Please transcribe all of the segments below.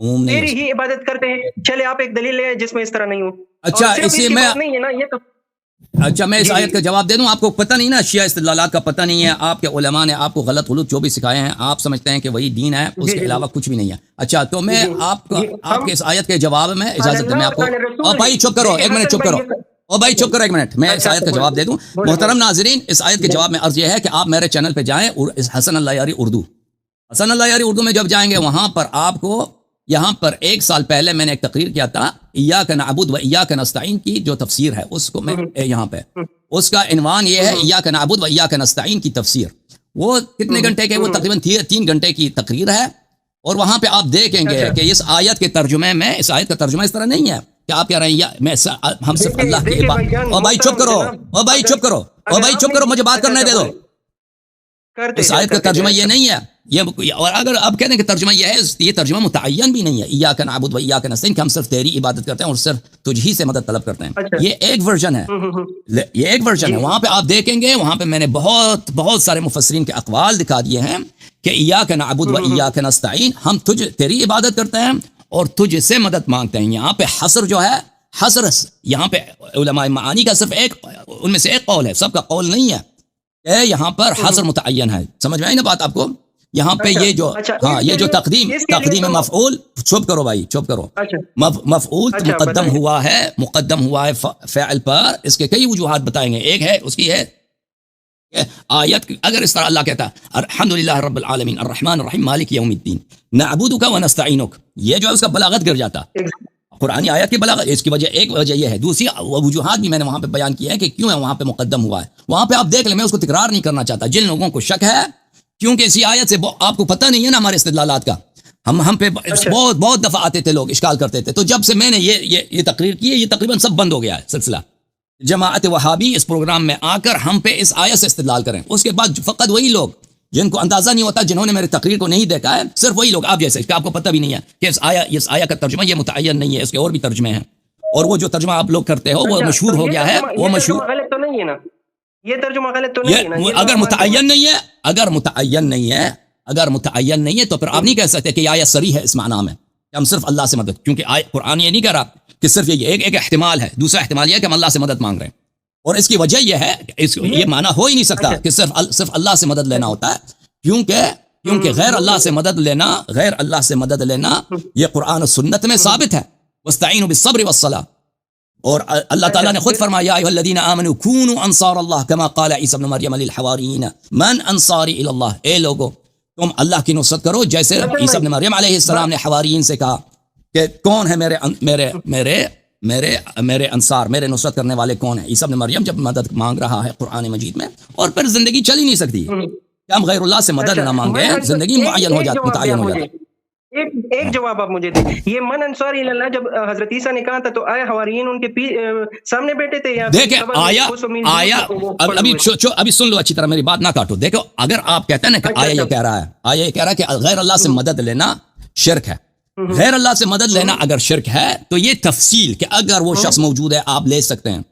عموم نہیں تیری ہی عبادت کرتے ہیں. چلے آپ ایک دلیل لیں جس میں اس طرح نہیں ہو. اچھا اسی میں نہیں ہے نا یہ تو. اچھا میں اس آیت کا جواب دے دوں. آپ کو پتہ نہیں نا شیعہ استدلالات کا پتہ نہیں ہے. آپ کے علماء نے آپ کو غلط جو بھی سکھائے ہیں آپ سمجھتے ہیں کہ وہی دین ہے, اس کے علاوہ کچھ بھی نہیں ہے. اچھا تو میں آپ کے اس آیت کے جواب میں اجازت دیں میں آپ کو. اور بھائی چپ کرو ایک منٹ, چپ کرو. اور بھائی چپ کرو ایک منٹ, میں اس آیت کا جواب دے دوں. محترم ناظرین, اس آیت کے جواب میں عرض یہ ہے کہ آپ میرے چینل پہ جائیں, حسن اللہ یاری اردو. حسن اللہ یاری اردو میں جب جائیں گے وہاں پر آپ کو, یہاں پر 1 سال پہلے میں نے ایک تقریر کیا تھا ایاک نعبد و ایاک نستعین کی جو تفسیر ہے, اس کو میں یہاں پہ اس کا عنوان یہ ہے ایاک نعبد و ایاک نستعین کی تفسیر. وہ کتنے گھنٹے کے, وہ تقریباً 3 گھنٹے کی تقریر ہے. اور وہاں پہ آپ دیکھیں گے کہ اس آیت کے ترجمے میں, اس آیت کا ترجمہ اس طرح نہیں ہے کہ آپ کہہ رہے ہیں میں ہم صرف اللہ کی عبادت. اور بھائی چپ کرو, اور بھائی چپ کرو, اور بھائی چپ کرو, مجھے بات کرنے دے دو. اس آیت کا ترجمہ یہ نہیں ہے یہ. اور اگر آپ کہتے ہیں کہ ترجمہ یہ ہے, یہ ترجمہ متعین بھی نہیں ہے. ایاک نعبد و ایاک نستعین کہ ہم صرف تیری عبادت کرتے ہیں اور صرف تجھ ہی سے مدد طلب کرتے ہیں. یہ ایک ورژن ہے, یہ ایک ورژن ہے. وہاں پہ آپ دیکھیں گے, وہاں پہ میں نے بہت سارے مفسرین کے اقوال دکھا دیے ہیں کہ ایاک نعبد و ایاک نستعین, ہم تیری عبادت کرتے ہیں اور تجھ سے مدد مانگتے ہیں. یہاں پہ حصر جو ہے, حصر یہاں پہ علماء معانی کا صرف ایک, ان میں سے ایک قول ہے, سب کا قول نہیں ہے. یہاں پر حصر متعین ہے. سمجھ میں آئی نا بات آپ کو؟ یہاں پہ یہ جو ہاں یہ جو تقدیم مفعول, چپ کرو بھائی چپ کرو, مفعول مقدم ہوا ہے فعل پر. اس کے کئی وجوہات بتائیں گے. ایک ہے اس کی ہے آیت, اگر اس طرح اللہ کہتا ہے الحمدللہ رب العالمین الرحمن الرحیم مالک یوم الدین نعبدک ونستعینک, یہ جو ہے اس کا بلاغت گر جاتا. قرآنی آیت کی بلاغت, اس کی وجہ ایک وجہ یہ ہے. دوسری وجوہات بھی میں نے وہاں پہ بیان کی ہے کہ کیوں ہے وہاں پہ مقدم ہوا ہے. وہاں پہ آپ دیکھ لیں, میں اس کو تکرار نہیں کرنا چاہتا. جن لوگوں کو شک ہے, کیونکہ اسی آیت سے آپ کو پتہ نہیں ہے نا ہمارے استدلالات کا, ہم پہ بہت دفعہ آتے تھے لوگ, اشکال کرتے تھے. تو جب سے میں نے یہ تقریر کی ہے, یہ تقریباً سب بند ہو گیا ہے سلسلہ. جماعت وہابی اس پروگرام میں آ کر ہم پہ اس آیت سے استدلال کریں. اس کے بعد فقط وہی لوگ جن کو اندازہ نہیں ہوتا, جنہوں نے میری تقریر کو نہیں دیکھا ہے, صرف وہی لوگ آپ جیسے کہ آپ کو پتہ بھی نہیں ہے کہ اس آیا کا ترجمہ یہ متعین نہیں ہے, اس کے اور بھی ترجمے ہیں. اور وہ جو ترجمہ آپ لوگ کرتے ہو وہ مشہور ہو گیا ہے, وہ مشہور غلط تو نہیں ہے نا, یہ ترجمہ غلط تو نہیں ہے نا. اگر متعین نہیں ہے, اگر متعین نہیں ہے تو پھر آپ نہیں کہہ سکتے کہ یہ آیت صریح ہے اس معنی میں کہ ہم صرف اللہ سے مدد, کیونکہ قرآن یہ نہیں کہہ رہا کہ صرف یہ ایک احتمال ہے. دوسرا احتمال یہ ہے کہ ہم اللہ سے مدد مانگ رہے ہیں, اور اس کی وجہ یہ ہے یہ معنی ہو ہی نہیں سکتا کہ صرف اللہ سے مدد لینا ہوتا ہے, کیونکہ غیر اللہ سے مدد لینا یہ قرآن و سنت میں ثابت ہے. واستعینوا بالصبر والصلاۃ, اور اللہ تعالیٰ نے خود فرمایا یا ایھا الذین آمنوا کونوا انصار اللہ کما قال عیسی ابن مریم للحواریین من انصاری الی اللہ, اے لوگو تم اللہ کی نصرت کرو جیسے عیسی ابن مریم علیہ السلام نے حواریین سے کہا کہ کون ہے میرے انصار, میرے نصرت کرنے والے کون ہیں. عیسی ابن مریم جب مدد مانگ رہا ہے قرآن مجید میں, اور پھر زندگی چل ہی نہیں سکتی کہ ہم غیر اللہ سے مدد نہ مانگیں, زندگی متعین ہو جاتی. ایک جواب آپ مجھے دیں, یہ من انصار اللہ جب حضرت عیسیٰ نے کہا تھا تو آیا حواریین ان کے سامنے بیٹھے تھے یا دیکھیں آیا ابھی سن لو اچھی طرح, میری بات نہ کاٹو. دیکھو اگر آپ کہتے ہیں نا کہ آیا یہ کہہ رہا ہے کہ غیر اللہ سے مدد لینا شرک ہے, غیر اللہ سے مدد لینا اگر شرک ہے تو یہ تفصیل کہ اگر وہ شخص موجود ہے آپ لے سکتے ہیں,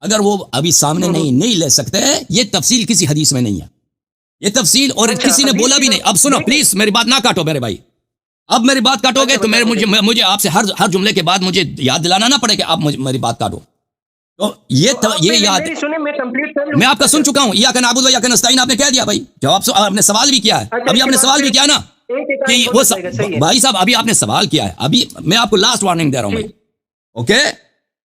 اگر وہ ابھی سامنے نہیں لے سکتے, یہ تفصیل کسی حدیث میں نہیں ہے, یہ تفصیل اور کسی نے بولا بھی نہیں. اب سنو پلیز, میری بات نہ کاٹو میرے بھائی, اب میری بات کاٹو گے تو مجھے آپ سے ہر جملے کے بعد مجھے یاد دلانا نہ پڑے کہ آپ میری بات کاٹو. تو یہ یاد میں آپ کا سن چکا ہوں, ایاک نعبد و ایاک نستعین آپ نے کہہ دیا بھائی, جواب آپ نے سوال بھی کیا ہے, ابھی آپ نے سوال بھی کیا نا کہ وہ بھائی صاحب ابھی آپ نے سوال کیا ہے, ابھی میں آپ کو لاسٹ وارننگ دے رہا ہوں بھائی, اوکے.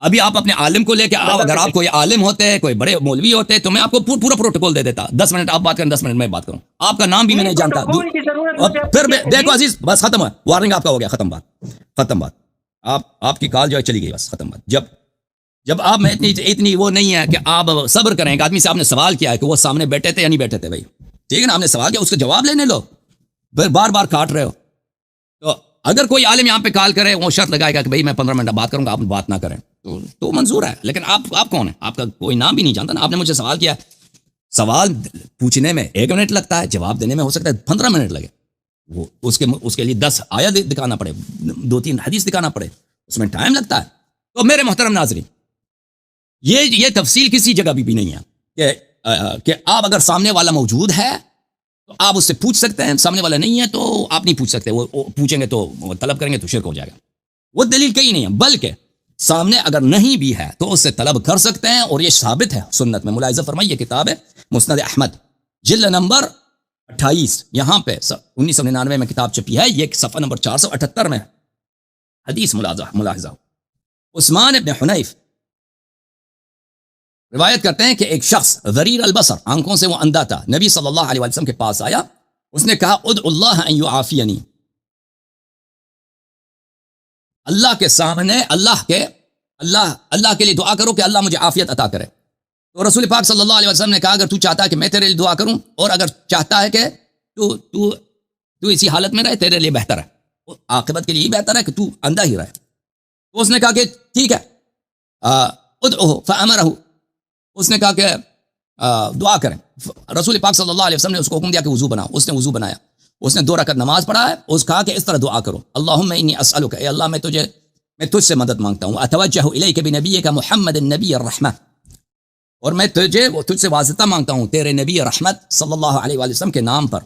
ابھی آپ اپنے عالم کو لے کے آؤ, اگر آپ کوئی عالم ہوتے, کوئی بڑے مولوی ہوتے تو میں آپ کو پورا پروٹوکول دے دیتا. 10 منٹ آپ بات کریں, 10 منٹ میں بات کروں, آپ کا نام بھی میں نہیں جانتا. پھر دیکھو عزیز, بس ختم ہے, وارننگ آپ کا ہو گیا, ختم بات. آپ کی کال جو ہے چلی گئی, بس ختم بات. جب آپ میں اتنی وہ نہیں ہے کہ آپ صبر کریں. ایک آدمی سے آپ نے سوال کیا ہے کہ وہ سامنے بیٹھے تھے یا نہیں بیٹھے تھے بھائی, ٹھیک ہے نا, آپ نے سوال کیا, اس کا جواب لینے لو, پھر بار کاٹ رہے ہو. تو اگر کوئی عالم یہاں پہ کال کرے, وہ شرط لگائے گا کہ بھائی میں 15 منٹ بات کروں گا, آپ بات نہ کریں تو منظور ہے. لیکن آپ کون ہیں, آپ کا کوئی نام بھی نہیں جانتا نا. آپ نے مجھے سوال کیا, سوال پوچھنے میں 1 منٹ لگتا ہے, جواب دینے میں ہو سکتا ہے 15 منٹ لگے. وہ اس کے لیے 10 آیت دکھانا پڑے, 2-3 حدیث دکھانا پڑے, اس میں ٹائم لگتا ہے. تو میرے محترم ناظرین, یہ تفصیل کسی جگہ بھی نہیں ہے کہ آپ اگر سامنے والا موجود ہے تو آپ اس سے پوچھ سکتے ہیں. سامنے والا نہیں ہے تو آپ نہیں پوچھ سکتے, وہ پوچھیں گے تو طلب کریں گے تو شرک ہو جائے گا. وہ دلیل کہیں نہیں ہے, بلکہ سامنے اگر نہیں بھی ہے تو اس سے طلب کر سکتے ہیں, اور یہ ثابت ہے سنت میں. ملاحظہ فرمائیے, کتاب ہے مسند احمد, جلد نمبر 28, یہاں پہ 1999 میں کتاب چھپی ہے, یہ صفحہ نمبر 478 میں حدیث ملاحظہ. عثمان ابن حنیف روایت کرتے ہیں کہ ایک شخص ضریر البصر, آنکھوں سے وہ اندھا تھا, نبی صلی اللہ علیہ وسلم کے پاس آیا. اس نے کہا ادعو اللہ ان یعافینی, اللہ کے سامنے اللہ کے لیے دعا کرو کہ اللہ مجھے عافیت عطا کرے. تو رسول پاک صلی اللہ علیہ وسلم نے کہا اگر تو چاہتا ہے کہ میں تیرے لیے دعا کروں, اور اگر چاہتا ہے کہ تو اسی حالت میں رہے, تیرے لیے بہتر ہے, عاقبت کے لیے بہتر ہے کہ تو اندھا ہی رہے. تو اس نے کہا کہ ٹھیک ہے, ادعوہ فامرہ, اس نے کہا کہ دعا کریں. رسول پاک صلی اللہ علیہ وسلم نے اس کو حکم دیا کہ وضو بناؤ. اس نے وضو بنایا, اس نے 2 رکعت نماز پڑھا ہے. اس کہا کہ اس طرح دعا کرو, اللہم انی اسألک, اے اللہ میں تجھ سے مدد مانگتا ہوں, اتوجہ الیک بنبیک محمد النبی الرحمہ, اور میں تجھ سے واسطہ مانگتا ہوں تیرے نبی رحمت صلی اللہ علیہ وآلہ وسلم کے نام پر.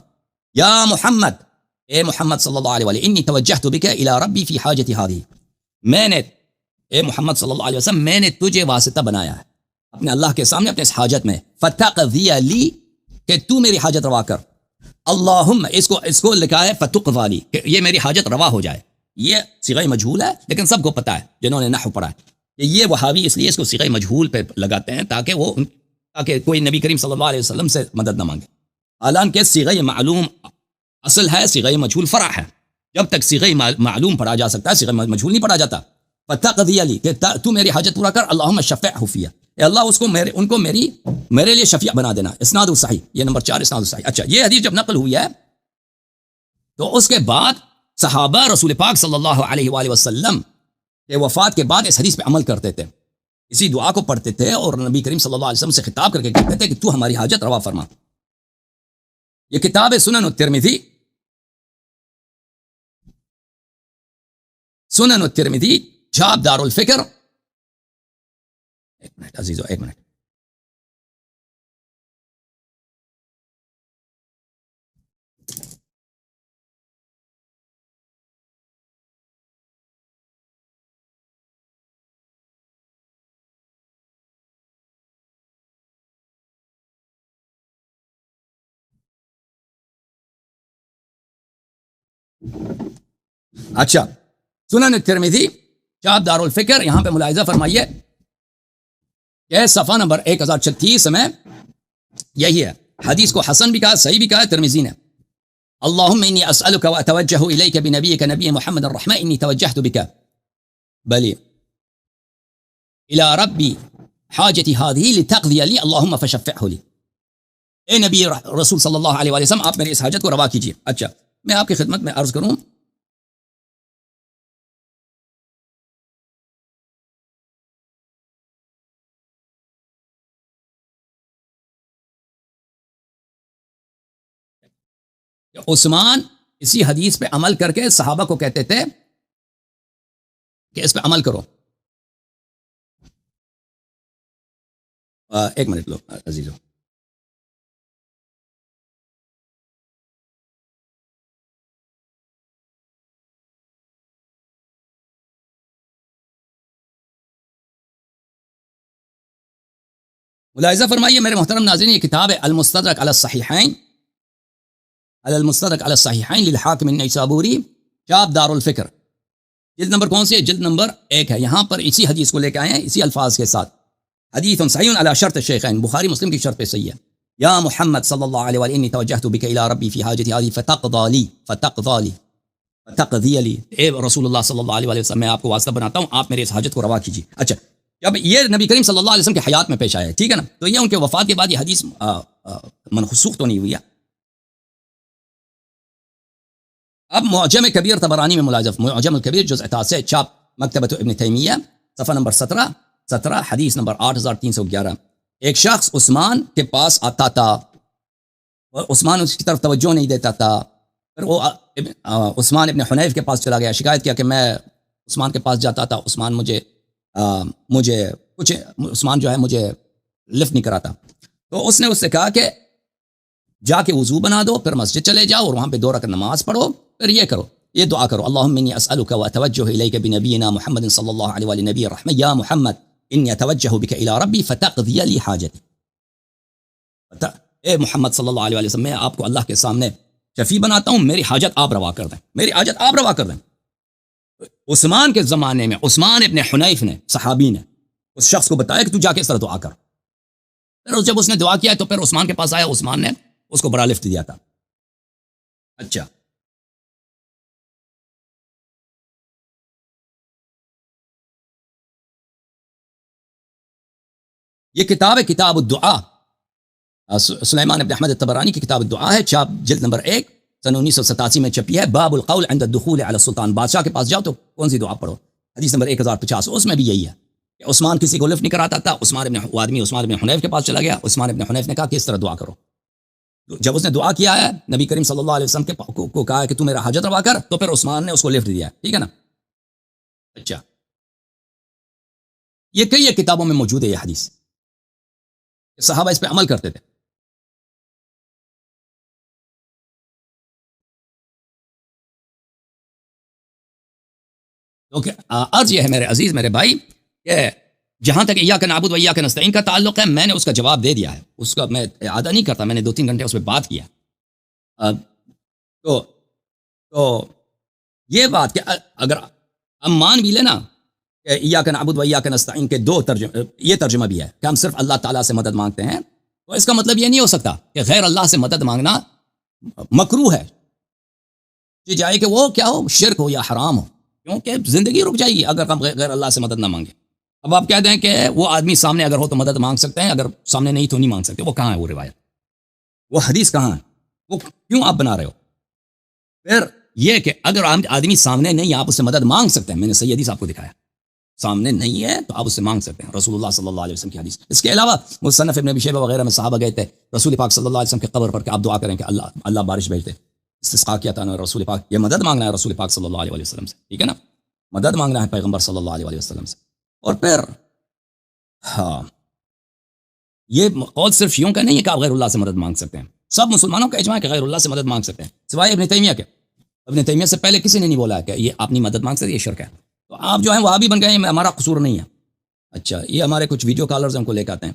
یا محمد, اے محمد صلی اللہ علیہ وآلہ, انی توجہت بک الی ربی فی حاجتی ہذہ, اے محمد صلی اللہ علیہ وسلم, میں نے تجھے واسطہ بنایا ہے اپنے اللہ کے سامنے اپنے اس حاجت میں. فتقضی لی, کہ تو میری حاجت روا کر. اللہم, اس کو لکھا ہے فتقضی لی, کہ یہ میری حاجت روا ہو جائے. یہ صیغہ مجہول ہے, لیکن سب کو پتہ ہے جنہوں نے نحو پڑھا ہے کہ یہ وہابی اس لیے اس کو صیغہ مجہول پہ لگاتے ہیں تاکہ کوئی نبی کریم صلی اللہ علیہ وسلم سے مدد نہ مانگے. حالانکہ صیغہ معلوم اصل ہے, صیغہ مجہول فرع ہے. جب تک صیغہ معلوم پڑھا جا سکتا ہے, صیغہ مجہول نہیں پڑھا جاتا. فتقضی لی, کہ تو میری حاجت پورا کر. اللہم شفعہ فیہ, اے اللہ ان کو میرے لیے شفیع بنا دینا. اسناد صحیح, یہ نمبر 4 اسناد صحیح. اچھا, یہ حدیث جب نقل ہوئی ہے تو اس کے بعد صحابہ رسول پاک صلی اللہ علیہ وآلہ وسلم کے وفات کے بعد اس حدیث پہ عمل کرتے تھے, اسی دعا کو پڑھتے تھے, اور نبی کریم صلی اللہ علیہ وسلم سے خطاب کر کے کہتے تھے کہ تو ہماری حاجت روا فرما. یہ کتاب ہے سنن الترمذی, سنن الترمذی جاب دار الفکر. ایک منٹ عزیزو, ایک منٹ. اچھا, سنن الترمذی جاب دار الفکر, یہاں پہ ملاحظہ فرمائیے کہ صفحہ نمبر 1036 میں یہی ہے. حدیث کو حسن بھی کہا, صحیح بھی کہا ترمذی نے. اللہم انی اسألک و اتوجہ الیک بنبیک نبی محمد الرحمہ, انی توجہت بک بلی الی ربی حاجتی ہذہ لتقضی لی, اللہم فشفعہ لی. اے نبی رسول صلی اللہ علیہ وسلم, آپ میری اس حاجت کو روا کیجیے. اچھا, میں آپ کی خدمت میں عرض کروں, عثمان اسی حدیث پہ عمل کر کے صحابہ کو کہتے تھے کہ اس پہ عمل کرو. ایک منٹ لو عزیزو. ملاحظہ فرمائیے میرے محترم ناظرین, یہ کتاب ہے المستدرک علی الصحیحین, المستدرک علی الصحیحین للحاکم النیسابوری, جاب دار الفکر. جلد نمبر کون سی ہے؟ جلد نمبر 1 ہے. یہاں پر اسی حدیث کو لے کے آئے ہیں, اسی الفاظ کے ساتھ. حدیث صحیح علی شرط الشیخین, بخاری مسلم کی شرط پہ صحیح ہے. یا محمد صلی اللہ علیہ وآلہ انی توجہت بک الی ربی فی حاجتی ہذہ فتقضی لی, اے رسول اللہ صلی اللہ علیہ وسلم, میں آپ کو واسطہ بناتا ہوں, آپ میرے اس حاجت کو روا کیجیے. اچھا, جب یہ نبی کریم صلی اللہ علیہ وسلم کے حیات میں پیش آیا ہے, ٹھیک ہے نا, تو یہ ان کے وفات کے بعد یہ حدیث منسوخ تو نہیں ہوئی ہے. اب معجم کبیر طبرانی میں ملاحظہ, معجم الکبیر جزء 9 چاپ مکتبۃ ابن تیمیہ, صفحہ نمبر 17 حدیث نمبر 8311. ایک شخص عثمان کے پاس آتا تھا اور عثمان اس کی طرف توجہ نہیں دیتا تھا. پھر وہ عثمان ابن حنیف کے پاس چلا گیا, شکایت کیا کہ میں عثمان کے پاس جاتا تھا, عثمان عثمان جو ہے مجھے لفٹ نہیں کراتا. تو اس نے اس سے کہا کہ جا کے وضو بنا دو، پھر مسجد چلے جاؤ اور وہاں پہ 2 رکعت نماز پڑھو، پھر یہ کرو، یہ دعا کرو، اللہم انی اسألک واتوجہ الیک بنبینا محمد صلی اللہ علیہ وآلہ نبی الرحمہ، یا محمد انی اتوجہ بک الی ربی فتقضی لی حاجتی، اے محمد صلی اللہ علیہ وسلم، میں آپ کو اللہ کے سامنے شفیع بناتا ہوں، میری حاجت آپ روا کر دیں، میری حاجت آپ روا کر دیں۔ عثمان کے زمانے میں عثمان ابن حنیف نے، صحابی نے، اس شخص کو بتایا کہ تو جا کے اس طرح دعا کر، پھر جب اس نے دعا کیا تو پھر عثمان کے پاس آیا، عثمان نے اس کو بڑا لفٹ دیا تھا۔ اچھا، یہ کتاب ہے کتاب الدعا، سلیمان ابن احمد الطبرانی کی کتاب الدعا ہے، چھاپ جلد نمبر 1 سن 1987 میں چھپی ہے، باب القول عند الدخول علی السلطان، بادشاہ کے پاس جاؤ تو کون سی دعا پڑھو، حدیث نمبر 1050، اس میں بھی یہی ہے کہ عثمان کسی کو لفٹ نہیں کراتا تھا، عثمان ابن حنیف کے پاس چلا گیا، عثمان ابن حنیف نے کہا کہ اس طرح دعا کرو، جب اس نے دعا کیا ہے نبی کریم صلی اللہ علیہ وسلم کو کہا کہ تو میرا حاجت روا کر، تو پھر عثمان نے اس کو لفٹ دیا، ٹھیک ہے نا۔ اچھا، یہ کئی کتابوں میں موجود ہے یہ حدیث، صحابہ اس پہ عمل کرتے تھے۔ عرض یہ ہے میرے عزیز، میرے بھائی، کہ جہاں تک ایاک نعبد و ایاک نستعین کا تعلق ہے، میں نے اس کا جواب دے دیا ہے، اس کا میں اعادہ نہیں کرتا، میں نے 2-3 گھنٹے اس پہ بات کیا۔ تو یہ بات کہ اگر ہم مان بھی لینا کہ ایاک نعبد و ایاک نستعین کے 2 ترجمے، یہ ترجمہ بھی ہے کہ ہم صرف اللہ تعالیٰ سے مدد مانگتے ہیں، تو اس کا مطلب یہ نہیں ہو سکتا کہ غیر اللہ سے مدد مانگنا مکروہ ہے، یہ جائے کہ وہ کیا ہو، شرک ہو یا حرام ہو، کیونکہ زندگی رک جائے گی اگر ہم غیر اللہ سے مدد نہ مانگیں۔ اب آپ کہہ دیں کہ وہ آدمی سامنے اگر ہو تو مدد مانگ سکتے ہیں، اگر سامنے نہیں تو نہیں مانگ سکتے، وہ کہاں ہے وہ روایت، وہ حدیث کہاں ہے، وہ کیوں آپ بنا رہے ہو؟ پھر یہ کہ اگر آدمی سامنے نہیں آپ اس سے مدد مانگ سکتے ہیں، میں نے صحیح حدیث آپ کو دکھایا، سامنے نہیں ہے تو آپ اس سے مانگ سکتے ہیں، رسول اللہ صلی اللہ علیہ وسلم کی حدیث۔ اس کے علاوہ مصنف ابن ابی شیبہ وغیرہ میں صحابہ گئے تھے رسول پاک صلی اللہ علیہ وسلم کے قبر پر کہ آپ دعا کریں کہ اللہ بارش بھیج دے، استسقاء کیا تھا نا رسول پاک، یہ مدد مانگنا ہے رسول پاک صلی اللہ علیہ وسلم سے، ٹھیک ہے نا، مدد مانگنا ہے پیغمبر صلی اللہ علیہ وسلم سے۔ اور پھر ہاں، یہ قول صرف شیعوں کا نہیں ہے کہ آپ غیر اللہ سے مدد مانگ سکتے ہیں، سب مسلمانوں کا اجماع ہے کہ غیر اللہ سے مدد مانگ سکتے ہیں، سوائے ابن تیمیہ کے۔ ابن تیمیہ سے پہلے کسی نے نہیں بولا کہ یہ آپ نہیں مدد مانگ سکتے، یہ شرک ہے۔ تو آپ جو ہیں وہابی بن گئے ہیں، ہمارا قصور نہیں ہے۔ اچھا، یہ ہمارے کچھ ویڈیو کالرز ہم کو لے کے آتے ہیں